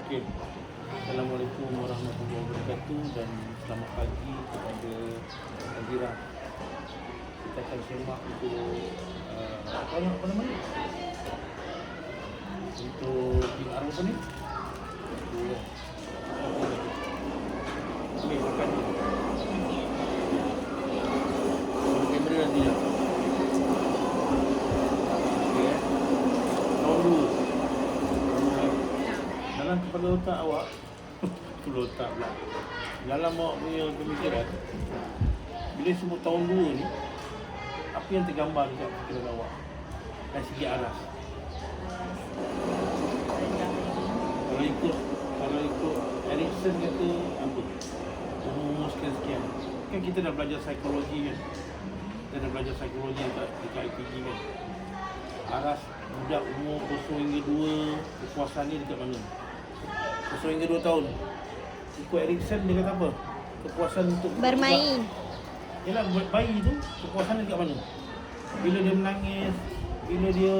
Okey. Assalamualaikum warahmatullahi wabarakatuh dan selamat pagi kepada Azira. Kita akan semak untuk apa nama ni? Untuk PR apa ni? Ambil makan. Kamera nanti ya. Okey. Nombor dalam kepala otak awak kepala otak pula dalam awak punya pemikiran bila sebut tahun 2 ni, apa yang tergambar dekat fikiran awak dari segi aras? Kalau ikut Erikson kata apa, umur sekian-sekian kan, kita dah belajar psikologi kan, kita dah belajar psikologi dekat IPG kan. Aras budak umur 0 hingga 2 kepuasan ni dekat mana? 0 hingga 2 tahun. Ikut Erikson dia kata apa? Kepuasan untuk bermain. Yalah, bayi tu kepuasan dekat mana? Bila dia menangis, bila dia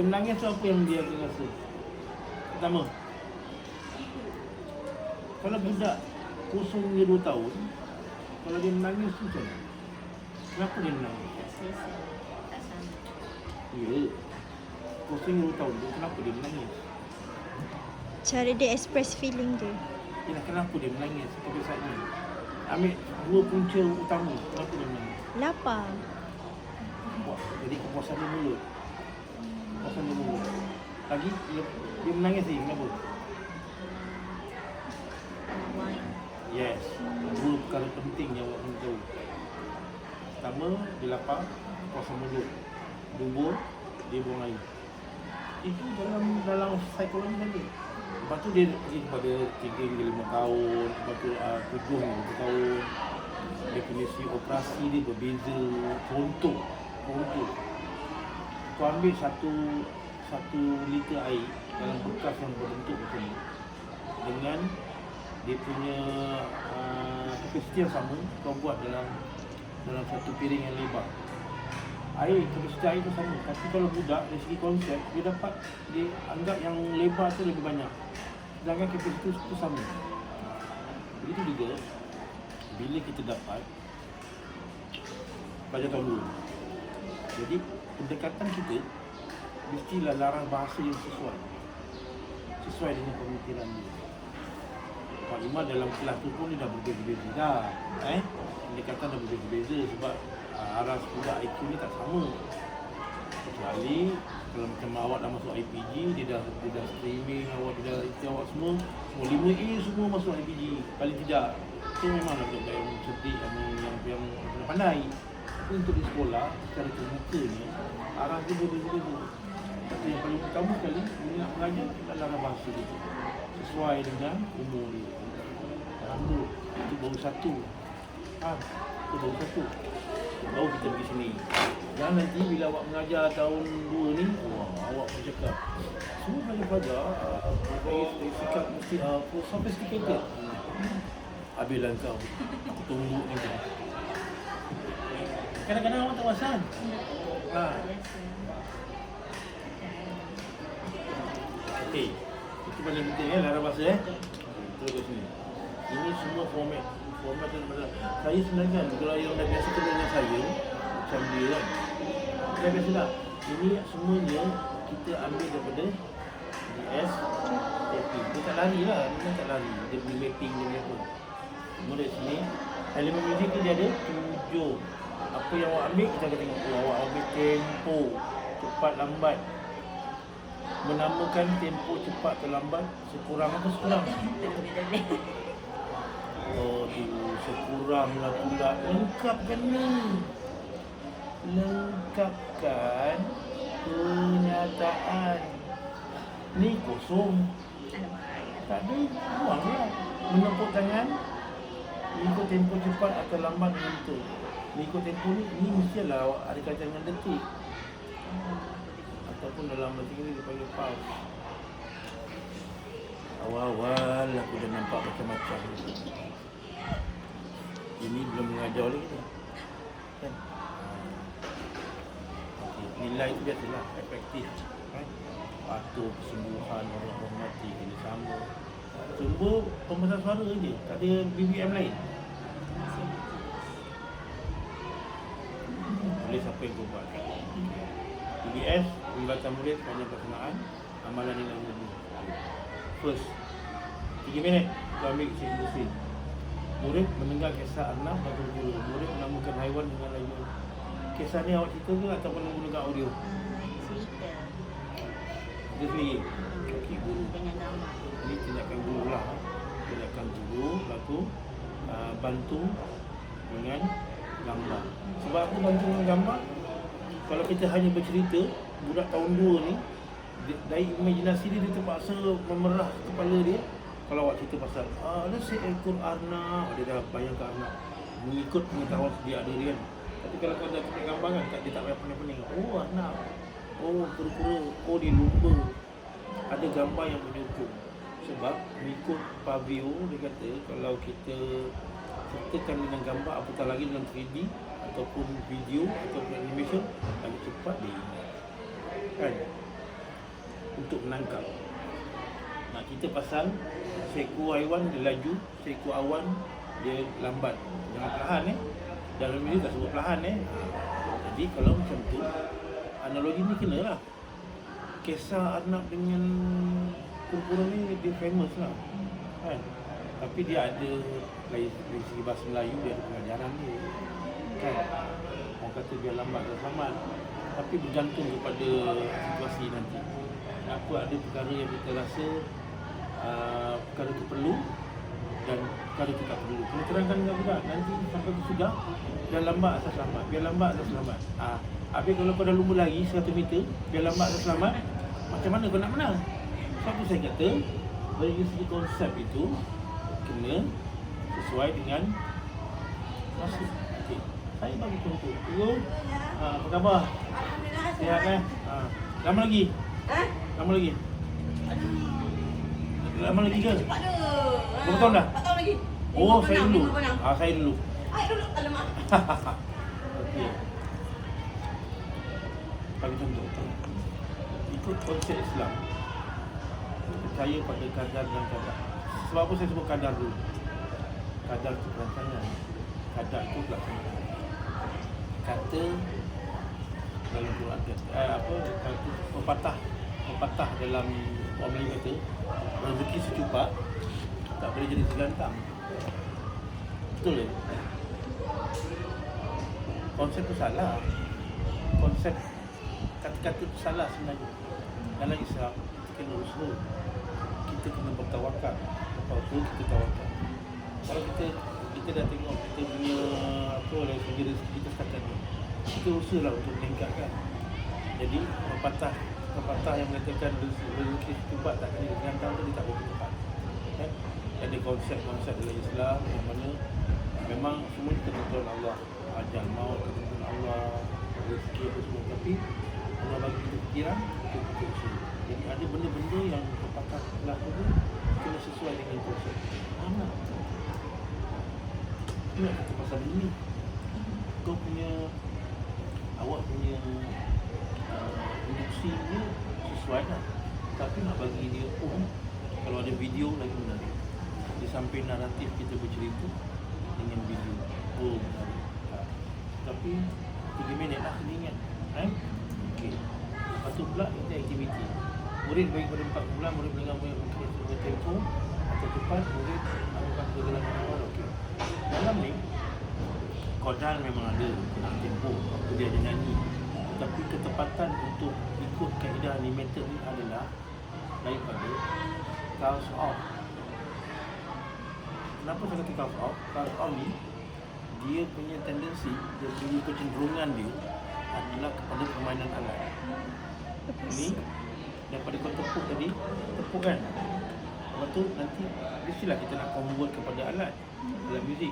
menangis tu apa yang dia akan rasa? Pertama, kalau budak 0 hingga 2 tahun, kalau dia menangis tu macam mana? Kenapa dia menangis? Ya, 0 hingga 2 tahun tu kenapa dia menangis? Cara dia express feeling dia. Yalah, kenapa dia menangis sampai saat ni? Ambil dua punca utama kenapa dia menangis. Lapar. Jadi kepuasan dia mulut. Kepuasan dia mulut. Lagi dia menangis ni kenapa? Yes. Dua perkara penting yang awak kena tahu. Pertama, dia lapar, kepuasan mulut. Dua, dia buang air. Itu dalam psikologi tadi. Lepas tu dia pergi kepada 3 hingga 5 tahun, lepas tu 7 hingga 10 tahun. Definisi operasi dia berbeza. Contoh kau ambil satu liter air dalam bekas yang berbentuk macam ni, dengan dia punya kapasiti yang sama, kau buat dalam satu piring yang lebar. Kapasiti air tu sama, tapi kalau budak dari segi konsep, dia anggap yang lebar tu lebih banyak, sedangkan kapasiti tu sama. Begitu juga bila kita dapat pelajar tahun 2. Jadi pendekatan kita mestilah larang bahasa yang sesuai dengan pemikiran dia. Pak Imam dalam kelas tu pun dia dah berbeza-beza dah. Pendekatan dah berbeza-beza sebab aras budak IQ ni tak sama. Kecuali kalau macam awak dah masuk IPG, dia dah streaming, dia dah awak semua 5A semua masuk IPG. Paling tidak itu memang nak budak yang cerdik, yang pandai. Tapi untuk di sekolah secara terbuka ni, aras dia berbeza-beza. Tapi yang paling utama sekali, bila nak mengajar, kita larang bahasa dia sesuai dengan umur dia. Alhamdulillah, itu baru satu. Itu baru satu. Baru kita pergi sini. Dan nanti bila awak mengajar tahun 2 ni, awak pun cakap semua pelajar-pelajar sikap mesti sophisticated. Habislah kau. Aku tunggu ni. Kadang-kadang awak tak perasan. Okey. Itu paling penting larang bahasa Terus kat sini. Ini semua format tu macam saya sebenarnya kalau yang dah biasa kerja dengan saya macam dia kan. Dah biasa dah. Ini semuanya kita ambil daripada DS mapping. Dia tak lari lah, dia tak lari. Dia punya mapping dia apa. Semua dari sini. Elemen muzik tu dia ada 7. Apa yang awak ambil kita akan tengok. Awak ambil tempo, cepat lambat. Menamakan tempo cepat atau lambat, sekurang atau sekurang. Sekurang lah pula. Lengkapkan ni. Lengkapkan pernyataan. Ni kosong. Tak ada, buang lah. Menepuk tangan. Ikut tempo cepat atau lambat dengan betul. Ikut tempo ni mestilah awak ada kaitan dengan detik. Ataupun dalam bahasa Inggeris dia panggil pulse. Awal-awal aku dah nampak macam-macam. Ini belum mengajar lagi tu kan? Okay. Nilai tu biasalah, efektif kan? patuh kesembuhan orang-orang mati kena sama. Semua pembesar suara je, tak ada BBM lain. Boleh siapa yang kau buat. PBS, Perlibatan Murid Sepanjang Pelaksanaan Amalan Nilai Murid. First 3 minit kau ambil mesin. Murid mendengar kisah Arnab dan Guru. Murid menamakan haiwan dengan lain. Kisah ni awak cerita ke ataupun menggunakan audio? Cerita. Dia sendiri. Okey, guru. Dengan gambar. Ini tindakan guru lah. Tindakan guru, lepas tu bantu dengan gambar. Sebab apa bantu dengan gambar? Kalau kita hanya bercerita, budak tahun 2 ni, dari imajinasi dia terpaksa memerah kepala dia. Kalau awak cerita pasal ada seekor arnab, dia dah bayangkan arnab mengikut pengetahuan sedia ada dia kan. Tapi kalau kau dah tunjuk gambar kan, dia tak payah pening-pening. Oh arnab, oh kura-kura, oh dia lumba. Ada gambar yang menyokong. Sebab mengikut Pavio, dia kata kalau kita sertakan dengan gambar, apatah lagi dalam 3D ataupun video ataupun animation, lagi cepat dia ingat kan, untuk menangkap. Nak cerita pasal seekor haiwan dia laju, seekor awan dia lambat. Jangan perlahan dalam video tak sebut perlahan Jadi kalau macam tu, analogi ni kena lah. Kisah Arnab dengan kura-kura ni dia famous lah kan. Tapi dia ada dari segi bahasa Melayu, dia ada pengajaran dia kan. Orang kata biar lambat dan selamat, tapi bergantung kepada situasi nanti. Apa ada perkara yang kita rasa perkara itu perlu dan perkara itu tak perlu. Kena terangkan dengan budak. Nanti sampai tu sudah, biar lambat asal selamat, biar lambat asal selamat. Habis kalau kau dah lumba lagi 100 meter, biar lambat asal selamat, macam mana kau nak menang? Sebab tu saya kata, dari segi konsep itu kena sesuai dengan masa. Okay. Saya bagi contoh. Hello, apa khabar? Alhamdulillah. Sihat kan? Lama lagi? Lama lagi? Lama lagi ke? Cepat tu. Berapa tahun dah? 4 tahun lagi. Oh, saya dulu. Saya dulu. Dulu. Alamak. Okey. Bagi contoh. Ikut konsep Islam, percaya pada kadar dan kadar. Sebab apa saya sebut kadar dulu? Kadar itu perancangan, kadar itu pelaksanaan. Kata dalam Quran kata pepatah dalam orang Melayu kata, rezeki secupak tak boleh jadi segantang. Betul ke? Konsep tu salah. Konsep kata-kata tu salah sebenarnya. Dalam Islam kita kena usaha, kita kena bertawakal. Apa-apa kita tawakal. Kalau kita dah tengok kita punya apa dari segi rezeki kita setakat ni, kita usahalah untuk meningkatkan. Jadi pepatah yang mengatakan rezeki secupak tak kena digantang tu, dia tak boleh tepat kan? Ada konsep-konsep dalam Islam yang mana memang semua ketentuan Allah, ajal maut ketentuan Allah, rezeki apa semua, tapi Allah bagi kita fikiran untuk kita usaha. Jadi ada benda-benda yang pepatah berlaku tu kena sesuai dengan konsep. Mana? Nak kata pasal ini, awak punya induksi dia sesuai lah. Tapi nak bagi dia kalau ada video lagi menarik. Di samping naratif kita bercerita dengan video, menarik. Tapi 3 minit lah kena ingat. Okey. Lepas tu pula kita aktiviti. Murid bagi pada 4 bulan, murid mendengar mungkin tempo atau cepat, murid melakukan pergerakan awal. Okey. Dalam ni kodal memang ada kena tempo, waktu dia ada nyanyi. Tapi ketepatan untuk ikut kaedah animated ni adalah daripada Carls Off. Kenapa saya kata Carls Off? Carls Off ni dia punya tendensi, dia punya kecenderungan dia adalah kepada permainan alat. Ni daripada kau tepuk tadi, tepuk kan? Lepas tu nanti mestilah kita nak convert kepada alat dalam muzik.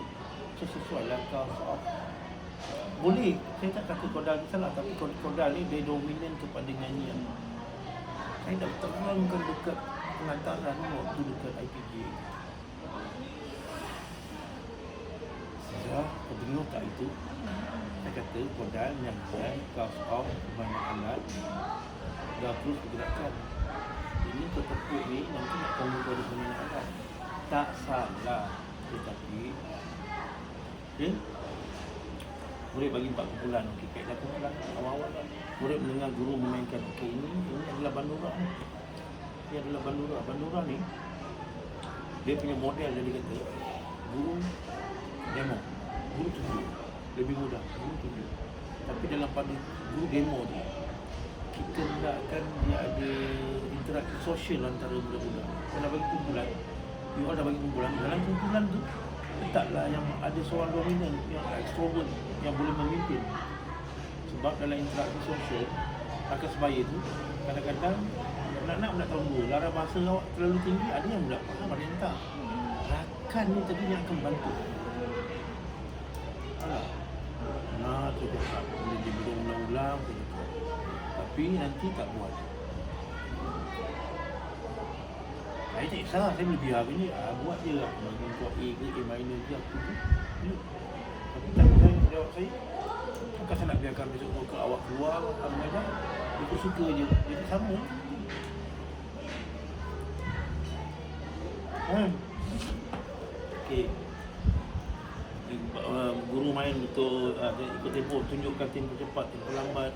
So sesuai lah Carls Off. Boleh, saya tak kata kodal ni salah, tapi kodal ni dia dominan kepada nyanyian. Saya dah terangkan dekat pengantaran waktu dekat IPG. Saya terdengar tak itu? Saya kata kodal, nyanyian, Carls Off, banyak alat, dah terus pergerakan. kamu tu ada peminat adat. Tak salah. Tetapi murid bagi 4 kumpulan. Okey, kaedah kumpulan awal-awal kan. Murid mendengar guru memainkan. Okey, ini adalah bandura ni. Ini adalah bandura. Bandura ni dia punya model dia kata guru demo. Guru tunjuk. Lebih mudah. Guru tunjuk. Tapi dalam pada guru demo tu kita hendakkan dia ada interaksi sosial antara budak-budak. Kalau bagi kumpulan, you all dah bagi kumpulan. Dalam kumpulan tu letaklah yang ada seorang dominan, yang extrovert, yang boleh memimpin. Sebab dalam interaksi sosial akan sebaya tu kadang-kadang anak-anak nak tahu lara bahasa awak terlalu tinggi, ada yang budak faham, ada yang tak. Rakan ni tadi yang akan bantu. Nah, tu tak boleh diulang-ulang. Tapi nanti tak buat. Saya tak kisah, saya boleh biar ni, buat je lah. Bagi untuk A ke, A minor ke, apa tu. Tapi tak saya jawab saya. Bukan saya nak biarkan besok ke awak keluar, mengajar. Dia suka je. Jadi sama. Okey. Guru main betul, ikut tempoh, tunjukkan tempoh cepat, tempoh lambat.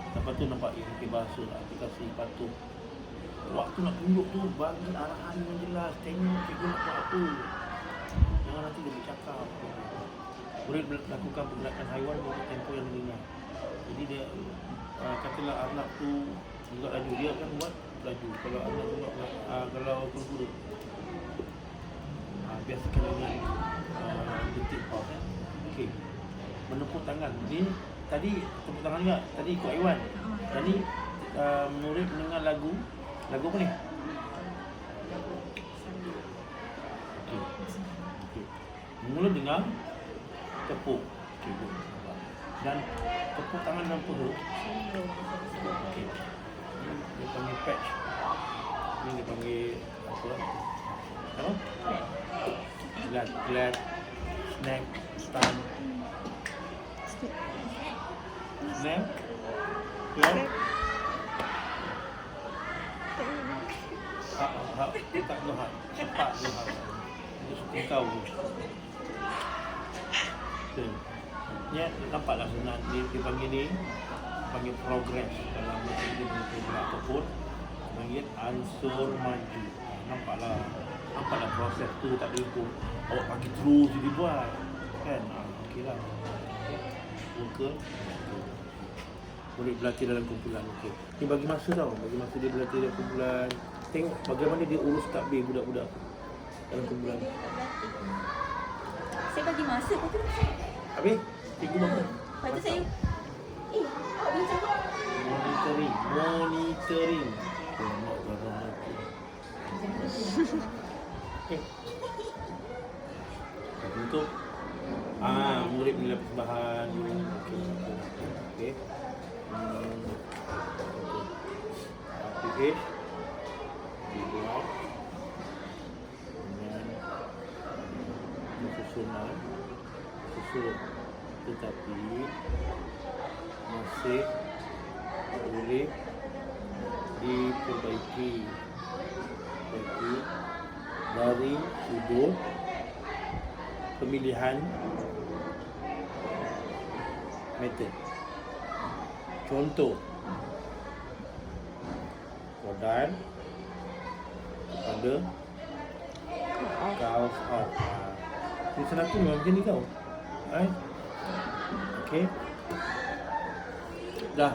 Lepas tu nampak ikut bahasa, aplikasi patuh. Waktu nak tunjuk tu, bagi arahan yang jelas, tengok cikgu nak buat apa. Jangan nanti dia bercakap. Murid lakukan pergerakan haiwan untuk tempoh yang didengar. Jadi dia, katalah anak tu juga laju, dia akan buat laju. Kalau anak tu kalau terburuk, biasakan dengan detik pause. Okey. Menepuk tangan. Ni tadi tepuk tangan juga. Tadi ikut haiwan. Tadi murid mendengar lagu. Lagu apa ni? Okey. Okey. Mula dengar tepuk. Okey. Dan tepuk tangan dalam perut. Okey. Dia panggil patch. Ini dia panggil apa? Apa? Glad, snack, stun. Snack, glad. Tak luhat. Cepat luhat. Dia suka kau tu. Ni nampaklah senang. Dia panggil ni, panggil progress dalam bahasa Inggeris ataupun panggil ansur maju. Nampaklah proses tu tak ada ikut. Awak bagi terus dia buat. Kan? Okeylah. Worker. Boleh berlatih dalam kumpulan. Okey. Ni bagi masa tau. Bagi masa dia berlatih dalam kumpulan. Tengok bagaimana dia urus takbir budak-budak dalam kumpulan. Saya bagi masa, lepas tu Habis? Cikgu bangun. lepas tu saya awak bincang apa? Monitoring. Tengok barang aku. Okey. Untuk murid nilai persembahan. Okey. Okey. Dibuat dengan susunan susun, tetapi masih boleh diperbaiki dari sudut pemilihan metod. Contoh, kodan pada kaos off. Tulisan aku memang macam ni kau. Okey. Dah.